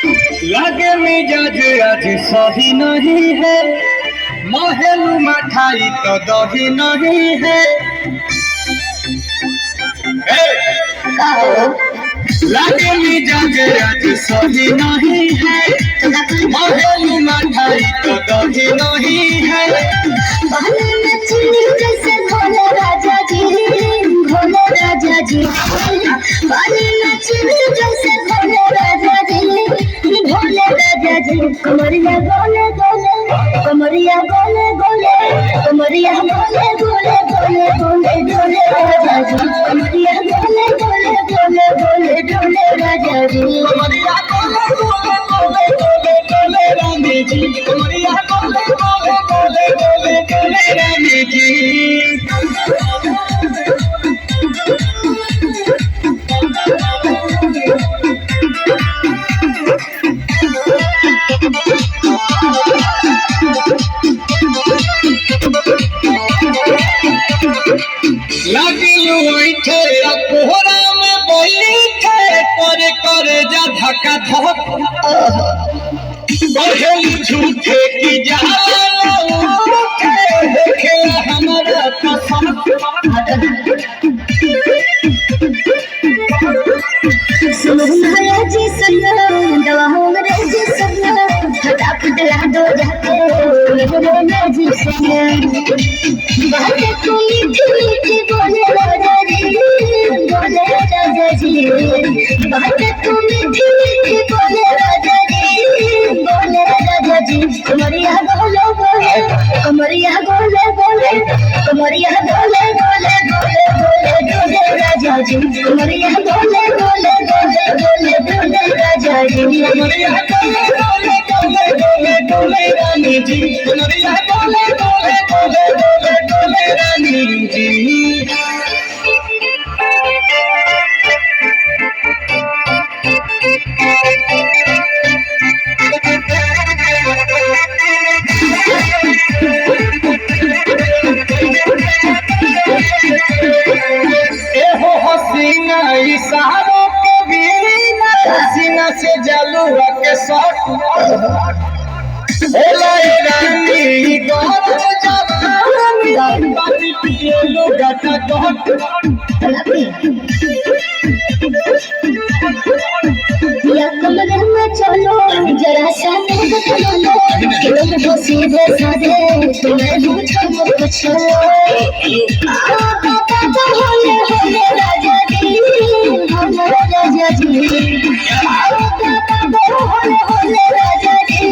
लगे मिजाज आज सही नहीं है, महलू मठाई तो दही नहीं है। लगे मिजाज आज सही नहीं है, महलू मठाई तो दही नहीं है। जैसे भोले राजा जी, भोले राजा जी, जैसे भोले राजा जी, भोले राजा जी। कमरिया गोले गोले, कमरिया गोले गोले, कमरिया गोले गोले गोले गोले डोले राजा जी। कमरिया गोले गोले गोले गोले डोले राजा जी। कमरिया गोले गोले गोले गोले गोले रानी जी, कमरिया गोले गोले गोले गोले गोले रानी जी। लगिलू बैठे कोहरा में बैठे करे करे जा धक्का धक, बहेली झूठे की जाला उठे देखे हमारा कसम। सुनो जी सुनो, दवा हो मेरे जी सुनो, फटाफट ला दो जाके मेरे जी सुनो। बातें तू मीठी मीठी बोले राजा जी, बोले राजा जी। बातें तू मीठी मीठी बोले राजा जी, बोले राजा जी। कमरिया गोले गोले, कमरिया गोले गोले, कमरिया गोले गोले गोले गोले डोले राजा जी। कमरिया गोले गोले गोले गोले डोले राजा जी। कमरिया गोले गोले गोले गोले गोले रानी जी, कमरिया गोले गोले गोले गोले गोले रानी जी। एहो हसीना इशारों के बिना, हसीना से जलुआ के शॉट रानी गौर जवानी बाती पिए लोग या कमरे में चलो जरा सा लोग तो सीधे साधे तुम्हें पूछो कुछ। होले होले राजा जी, होले राजा जी। होले होले राजा जी,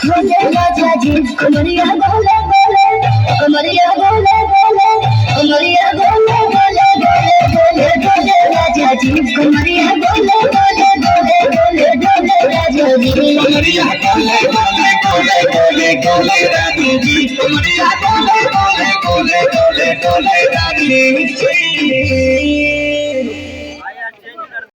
होले राजा जी। कमरिया गोले गोले, कमरिया गोले गोले, कमरिया गोले गोले गोले गोले गोले राजा जी। कमरिया गोले गोले गोले गोले गोले राजा जी। कमरिया गोले गोले गोले गोले गोले रानी जी, कमरिया गोले गोले गोले गोले गोले रानी जी।